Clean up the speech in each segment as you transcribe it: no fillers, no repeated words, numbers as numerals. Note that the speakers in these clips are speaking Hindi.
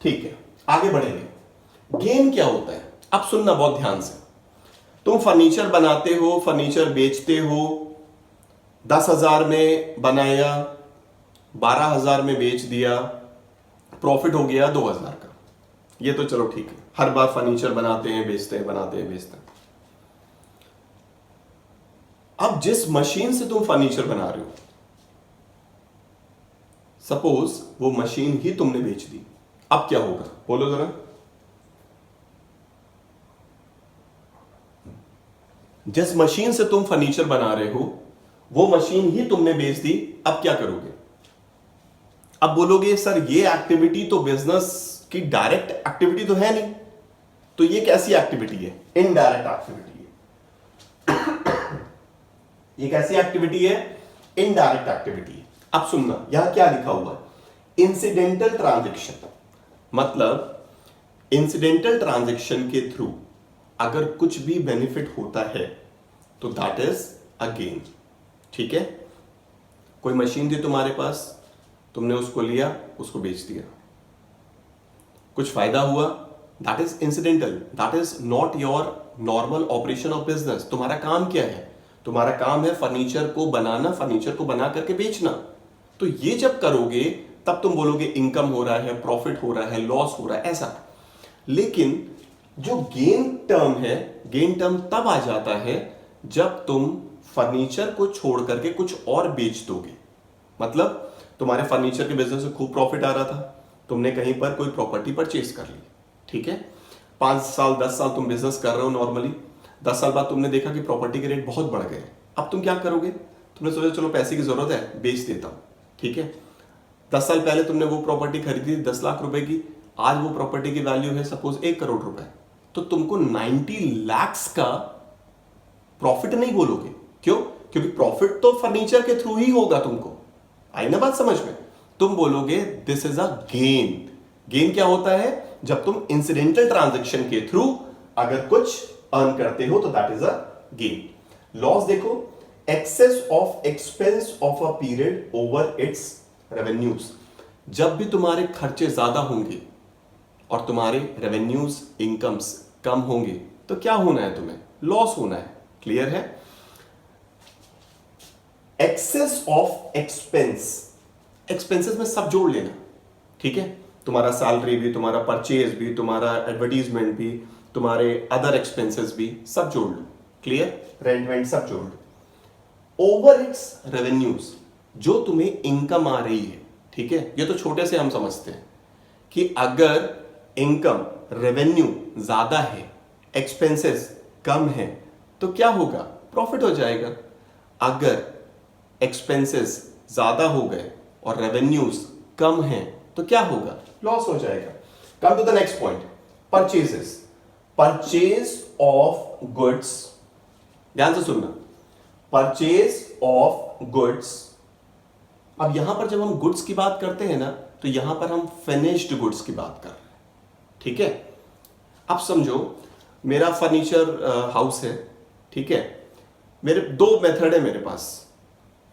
ठीक है, आगे बढ़ेंगे। गेन क्या होता है अब सुनना बहुत ध्यान से। तुम फर्नीचर बनाते हो, फर्नीचर बेचते हो, 10,000 में बनाया, 12,000 में बेच दिया, प्रॉफिट हो गया 2,000 का। ये तो चलो ठीक है, हर बार फर्नीचर बनाते हैं बेचते हैं, बनाते हैं बेचते हैं। अब जिस मशीन से तुम फर्नीचर बना रहे हो, सपोज वो मशीन ही तुमने बेच दी, अब क्या होगा बोलो जरा। जिस मशीन से तुम फर्नीचर बना रहे हो वो मशीन ही तुमने बेच दी, अब क्या करोगे? अब बोलोगे सर ये एक्टिविटी तो बिजनेस की डायरेक्ट एक्टिविटी तो है नहीं, तो ये कैसी एक्टिविटी है? इनडायरेक्ट एक्टिविटी है। ये कैसी एक्टिविटी है? इनडायरेक्ट एक्टिविटी है। अब सुनना, यहां क्या लिखा हुआ है? Incidental transaction. मतलब इंसिडेंटल ट्रांजैक्शन के थ्रू अगर कुछ भी बेनिफिट होता है तो दैट इज अ गेन। ठीक है, कोई मशीन थी तुम्हारे पास, तुमने उसको लिया, उसको बेच दिया, कुछ फायदा हुआ, that is incidental, that is not your normal operation of business. तुम्हारा काम क्या है? तुम्हारा काम है फर्नीचर को बनाना, फर्नीचर को बना करके बेचना। तो ये जब करोगे तब तुम बोलोगे इनकम हो रहा है, प्रॉफिट हो रहा है, लॉस हो रहा है, ऐसा। लेकिन जो गेन टर्म है, गेन टर्म तब आ जाता है जब तुम फर्नीचर को छोड़ करके कुछ और बेच दोगे। मतलब तुम्हारे फर्नीचर के बिजनेस से खूब प्रॉफिट आ रहा था, तुमने कहीं पर कोई प्रॉपर्टी परचेज कर ली, ठीक है, 5 साल 10 साल तुम बिजनेस कर रहे हो नॉर्मली, 10 साल बाद तुमने देखा कि प्रॉपर्टी के रेट बहुत बढ़ गए। अब तुम क्या करोगे? तुमने सोचा चलो पैसे की जरूरत है, बेच देता हूं, ठीक है। 10 साल पहले तुमने वो प्रॉपर्टी खरीदी 10 लाख रुपए की, आज वो प्रॉपर्टी की वैल्यू है सपोज 1 करोड़ रुपए, तो तुमको 90 लाख का प्रॉफिट नहीं बोलोगे। क्यों? क्योंकि प्रॉफिट तो फर्नीचर के थ्रू ही होगा तुमको। आई ना बात समझ में? तुम बोलोगे this is a gain. Gain क्या होता है? जब तुम इंसिडेंटल ट्रांजैक्शन के थ्रू अगर कुछ अर्न करते हो तो that is a gain. Loss देखो, excess of expense of a period over its revenues. जब भी तुम्हारे खर्चे ज्यादा होंगे और तुम्हारे रेवेन्यूज इनकम्स कम होंगे तो क्या होना है? तुम्हें लॉस होना है। क्लियर है? एक्सेस ऑफ एक्सपेंस, एक्सपेंसेस में सब जोड़ लेना, ठीक है। तुम्हारा सैलरी भी, तुम्हारा परचेज भी, तुम्हारा एडवर्टीजमेंट भी, तुम्हारे अदर एक्सपेंसेस भी, सब जोड़ लो। क्लियर? रेंट वेंट सब जोड़ लो। ओवर इट्स रेवेन्यूज, जो तुम्हें इनकम आ रही है, ठीक है। ये तो छोटे से हम समझते हैं कि अगर इनकम रेवेन्यू ज्यादा है, एक्सपेंसेस कम है, तो क्या होगा? प्रॉफिट हो जाएगा। अगर एक्सपेंसेस ज्यादा हो गए और रेवेन्यूज कम हैं तो क्या होगा? लॉस हो जाएगा। Come to the next point, purchases. Purchase of goods, ध्यान से सुनना, परचेज ऑफ गुड्स। अब यहां पर जब हम गुड्स की बात करते हैं ना, तो यहां पर हम फिनिश्ड गुड्स की बात कर रहे हैं, ठीक है। अब समझो मेरा फर्नीचर हाउस है, ठीक है। मेरे 2 मेथड है मेरे पास,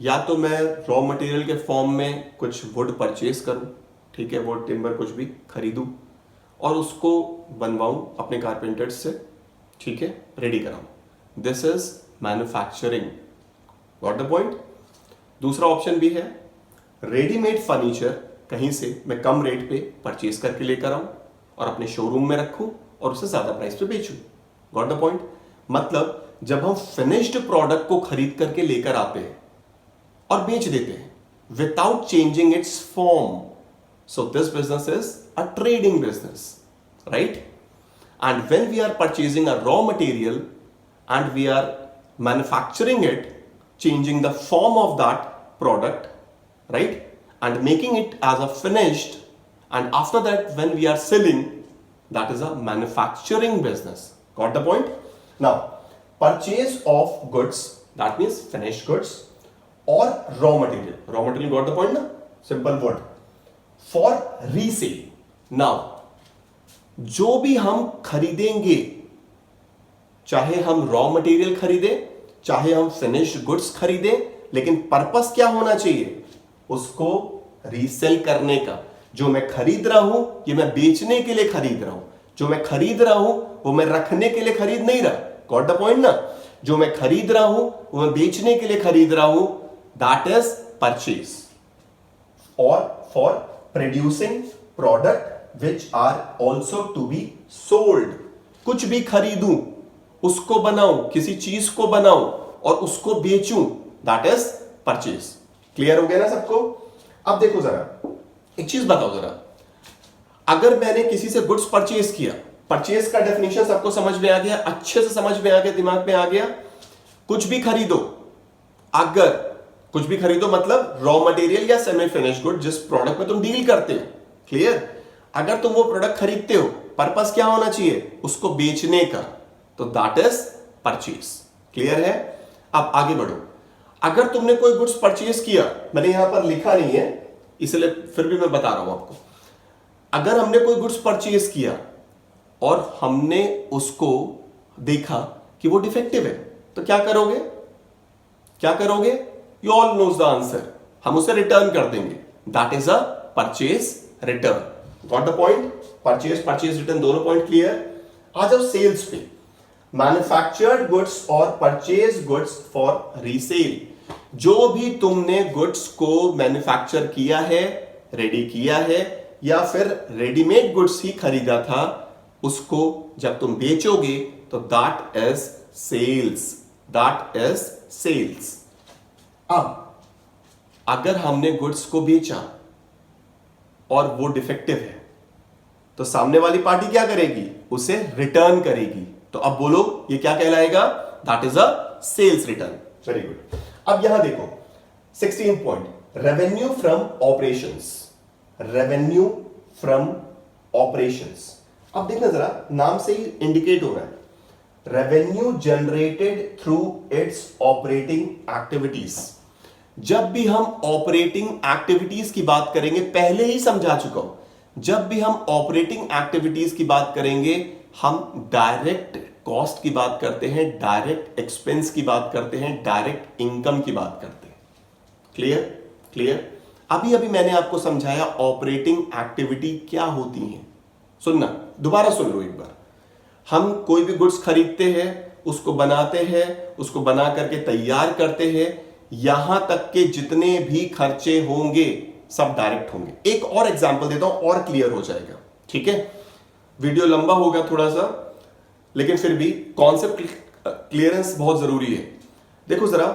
या तो मैं रॉ मटेरियल के फॉर्म में कुछ वुड परचेज करूं, ठीक है, वुड टिम्बर कुछ भी खरीदूं और उसको बनवाऊं अपने कारपेंटर्स से, ठीक है, रेडी कराऊं। This is manufacturing. Got the point? दूसरा ऑप्शन भी है, रेडीमेड फर्नीचर कहीं से मैं कम रेट पे परचेज करके लेकर आऊं और अपने शोरूम में रखूं और उसे ज्यादा प्राइस पे बेचूं। Got the point? मतलब जब हम फिनिश्ड प्रोडक्ट को खरीद करके लेकर आते हैं और बेच देते हैं without changing its form, so this business is a trading business, right? And when we are purchasing a raw material and we are manufacturing it, changing the form of that product, right, and making it as a finished, and after that when we are selling, that is a manufacturing business. Got the point? Now purchase of goods, that means finished goods, or raw material. Raw material, got the point na? Simple word. For resale. Now जो भी हम खरीदेंगे, चाहे हम रॉ मटेरियल खरीदें, चाहे हम फिनिश्ड गुड्स खरीदें, लेकिन पर्पस क्या होना चाहिए? उसको रीसेल करने का। जो मैं खरीद रहा हूं ये मैं बेचने के लिए खरीद रहा हूं, जो मैं खरीद रहा हूं वो मैं रखने के लिए खरीद नहीं रहा। गॉट द पॉइंट ना? जो मैं खरीद रहा हूं वो मैं बेचने के लिए खरीद रहा हूं, दैट इज परचेज। और for producing product which are also to be sold, कुछ भी खरीदूं, उसको बनाऊं, किसी चीज को बनाऊं और उसको बेचूं, दैट इज परचेज। क्लियर हो गया ना सबको? अब देखो जरा एक चीज बताओ जरा, अगर मैंने किसी से गुड्स परचेज किया, परचेज का डेफिनेशन सबको समझ में आ गया, अच्छे से समझ में आ गया, दिमाग में आ गया। कुछ भी खरीदो, अगर कुछ भी खरीदो मतलब रॉ मटेरियल या सेमी फिनिश गुड, जिस प्रोडक्ट में तुम डील करते हो। क्लियर? अगर तुम वो प्रोडक्ट खरीदते हो, पर्पस क्या होना चाहिए? उसको बेचने का, तो दैट इज परचेज। क्लियर है? अब आगे बढ़ो। अगर तुमने कोई गुड्स परचेज किया, मैंने यहां पर लिखा नहीं है इसलिए फिर भी मैं बता रहा हूं आपको, अगर हमने कोई गुड्स परचेज किया और हमने उसको देखा कि वो डिफेक्टिव है, तो क्या करोगे? क्या करोगे? You all knows the answer, हम उसे रिटर्न कर देंगे। That is a purchase return. Got the point? Purchase purchase return दोनों पॉइंट क्लियर। आ जाओ सेल्स पे। मैन्युफैक्चर्ड गुड्स और परचेज गुड्स फॉर रीसेल, जो भी तुमने गुड्स को मैन्युफैक्चर किया है, रेडी किया है, या फिर रेडीमेड गुड्स ही खरीदा था, उसको जब तुम बेचोगे तो that is sales. That is sales. अब अगर हमने गुड्स को बेचा और वो डिफेक्टिव है, तो सामने वाली पार्टी क्या करेगी? उसे रिटर्न करेगी। तो अब बोलो ये क्या कहलाएगा? That is a sales return. Very good. अब यहां देखो 16 point, revenue from operations. Revenue from operations, अब देखना जरा, नाम से ही इंडिकेट हो रहा है, revenue generated through it's operating activities. जब भी हम ऑपरेटिंग एक्टिविटीज की बात करेंगे, पहले ही समझा चुका हूं, जब भी हम ऑपरेटिंग एक्टिविटीज की बात करेंगे, हम डायरेक्ट कॉस्ट की बात करते हैं, डायरेक्ट एक्सपेंस की बात करते हैं, डायरेक्ट इनकम की बात करते हैं। क्लियर? क्लियर? अभी अभी मैंने आपको समझाया ऑपरेटिंग एक्टिविटी क्या होती है। सुनना, दोबारा सुन लो एक बार। हम कोई भी गुड्स खरीदते हैं, उसको बनाते हैं, उसको बना करके तैयार करते हैं, यहां तक के जितने भी खर्चे होंगे सब डायरेक्ट होंगे। एक और एग्जांपल देता हूं और क्लियर हो जाएगा। ठीक है? वीडियो लंबा होगा थोड़ा सा, लेकिन फिर भी कॉन्सेप्ट क्लियरेंस बहुत जरूरी है। देखो जरा,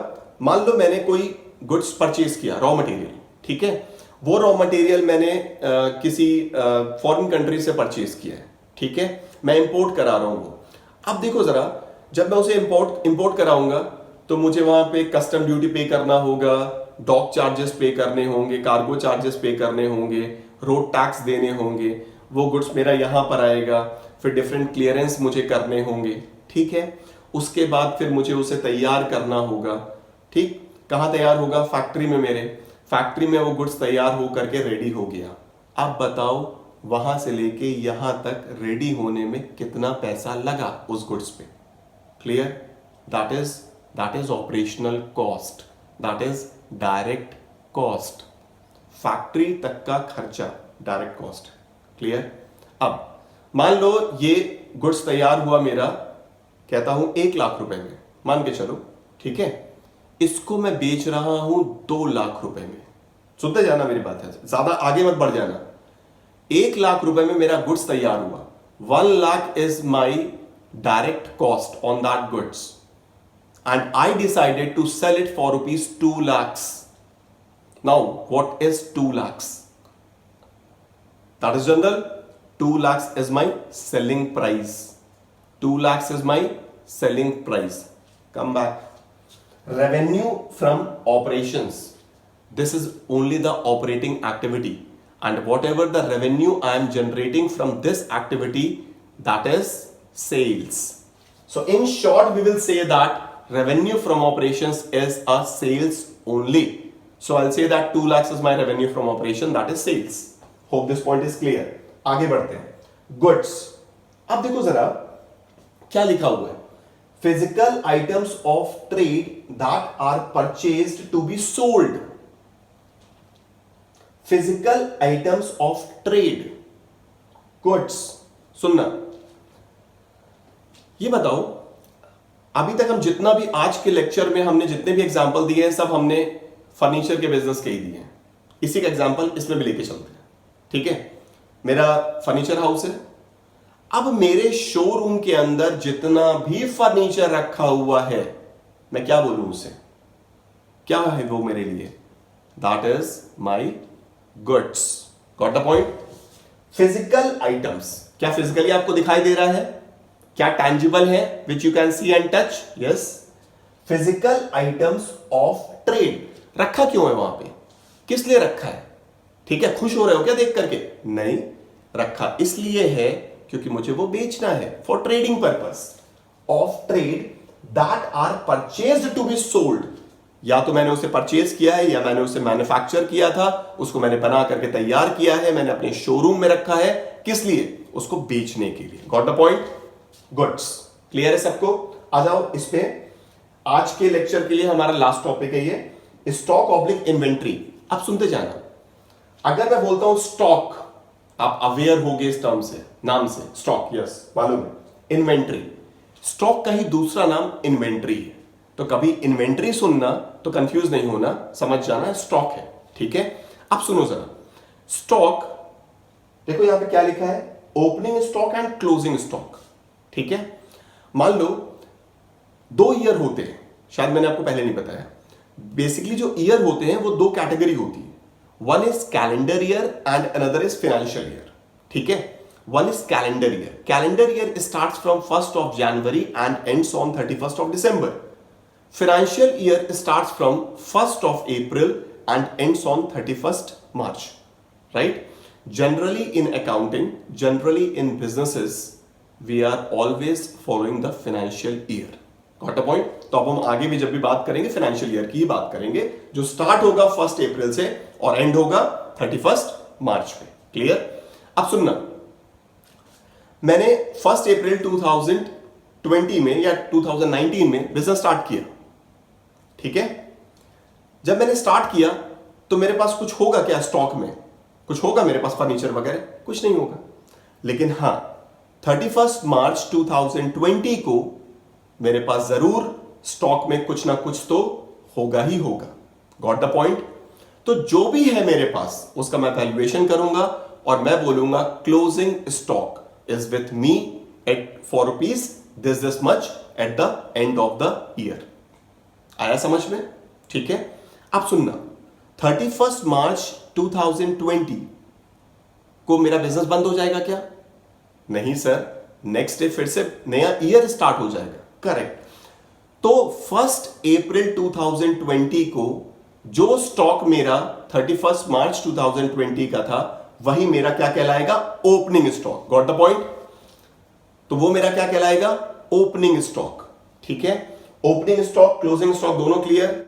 मान लो मैंने कोई गुड्स परचेज किया, रॉ मटेरियल, ठीक है? वो रॉ मटेरियल मैंने किसी फॉरेन कंट्री से परचेज किया है, ठीक है? मैं इंपोर्ट करा रहा हूं वो। अब देखो जरा, जब मैं उसे इंपोर्ट कराऊंगा तो मुझे वहां पे कस्टम ड्यूटी पे करना होगा, डॉक चार्जेस पे करने होंगे, कार्गो चार्जेस पे करने होंगे, रोड टैक्स देने होंगे, वो गुड्स मेरा यहां पर आएगा, फिर डिफरेंट क्लियरेंस मुझे करने होंगे, ठीक है? उसके बाद फिर मुझे उसे तैयार करना होगा, ठीक? कहां तैयार होगा? फैक्ट्री में। मेरे फैक्ट्री में वो गुड्स तैयार हो करके रेडी हो गया। अब बताओ वहां से लेके यहां तक रेडी होने में कितना पैसा लगा उस गुड्स पे? Clear? That is operational cost, that is direct cost. Factory तक का खर्चा डायरेक्ट कॉस्ट। क्लियर? अब मान लो ये गुड्स तैयार हुआ मेरा, कहता हूं 1 लाख रुपए में, मान के चलो, ठीक है? इसको मैं बेच रहा हूं 2 लाख रुपए में। सुनते जाना मेरी बात है, ज्यादा आगे मत बढ़ जाना। 1 लाख रुपए में मेरा गुड्स तैयार हुआ। 1 lakh is my direct cost on that goods and I decided to sell it for ₹2 lakhs. Now what is 2 lakhs? That is general. 2 lakhs is my selling price. 2 lakhs is my selling price. Come back. Revenue from operations. This is only the operating activity, and whatever the revenue I am generating from this activity, that is sales. So in short, we will say that revenue from operations is a sales only. So I'll say that 2 lakhs is my revenue from operation, that is sales. Hope this point is clear. आगे बढ़ते हैं। Goods. अब देखो जरा क्या लिखा हुआ है, physical items of trade that are purchased to be sold. Physical items of trade goods. सुनना, ये बताओ, अभी तक हम जितना भी आज के लेक्चर में हमने जितने भी एग्जांपल दिए हैं सब हमने फर्नीचर के बिजनेस के ही दिए हैं। इसी का एग्जांपल इसमें भी लेके चलते हैं, ठीक है। मेरा फर्नीचर हाउस है। अब मेरे शोरूम के अंदर जितना भी फर्नीचर रखा हुआ है, मैं क्या बोलूं उसे, क्या है वो मेरे लिए? That is my goods. Got the point? Physical items, क्या फिजिकली आपको दिखाई दे रहा है? क्या टैंजिबल है which you can see and touch? Yes, physical items of trade. रखा क्यों है वहां पे? किस लिए रखा है? ठीक है, खुश हो रहे हो क्या देख करके? नहीं, रखा इसलिए है क्योंकि मुझे वो बेचना है, for trading purpose of trade that are purchased to be sold. या तो मैंने उसे परचेज किया है या मैंने उसे मैन्युफैक्चर किया था, उसको मैंने बना करके तैयार किया है, मैंने अपने शोरूम में रखा है। किस लिए? उसको बेचने के लिए। Got the point? Goods. Clear है सबको? आ जाओ इस पे। आज के लेक्चर के लिए हमारा लास्ट टॉपिक है ये, स्टॉक ऑब्लिक इन्वेंट्री। आप सुनते जाना। अगर मैं बोलता हूं स्टॉक, आप अवेयर होगे इस टर्म से, नाम से, स्टॉक, यस मालूम है। इन्वेंट्री, स्टॉक का ही दूसरा नाम इन्वेंट्री है। तो कभी इन्वेंट्री सुनना तो कंफ्यूज नहीं होना, समझ जाना स्टॉक है, ठीक है। अब सुनो जरा, स्टॉक, देखो यहां पे क्या लिखा है, opening stock and closing stock, ठीक है। मान लो 2 ईयर होते हैं, शायद मैंने आपको पहले नहीं बताया। बेसिकली जो ईयर होते हैं वो 2 कैटेगरी होती है, one is calendar year and another is financial year, ठीक है। One is calendar year. Calendar year starts from 1st of January and ends on 31st of December. Financial year starts from 1st of April and ends on 31st March, right? Generally in accounting, generally in businesses, we are always following the financial year. Got the point? तो अब हम आगे भी जब भी बात करेंगे फाइनेंशियल ईयर की ही बात करेंगे, जो स्टार्ट होगा 1st अप्रैल से और एंड होगा 31st मार्च पे। क्लियर? अब सुनना, मैंने 1st अप्रैल 2020 में या 2019 में बिजनेस स्टार्ट किया, ठीक है। जब मैंने स्टार्ट किया तो मेरे पास कुछ होगा क्या स्टॉक में? कुछ होगा मेरे पास फर्नीचर वगैरह? कुछ नहीं होगा। लेकिन हां, 31st मार्च 2020 को मेरे पास जरूर स्टॉक में कुछ ना कुछ तो होगा ही होगा। Got the point? तो जो भी है मेरे पास उसका मैं वैल्यूएशन करूंगा और मैं बोलूंगा closing stock is with me at ₹4 this much at the end of the year. आया समझ में? ठीक है। अब सुनना, 31st मार्च 2020 को मेरा बिजनेस बंद हो जाएगा क्या? नहीं सर, नेक्स्ट डे फिर से नया ईयर स्टार्ट हो जाएगा। करेक्ट। तो 1st अप्रैल 2020 को जो स्टॉक मेरा 31st मार्च 2020 का था वही मेरा क्या कहलाएगा? Opening stock. Got the point? तो वो मेरा क्या कहलाएगा? ओपनिंग स्टॉक, ठीक है। ओपनिंग स्टॉक, क्लोजिंग स्टॉक दोनों क्लियर?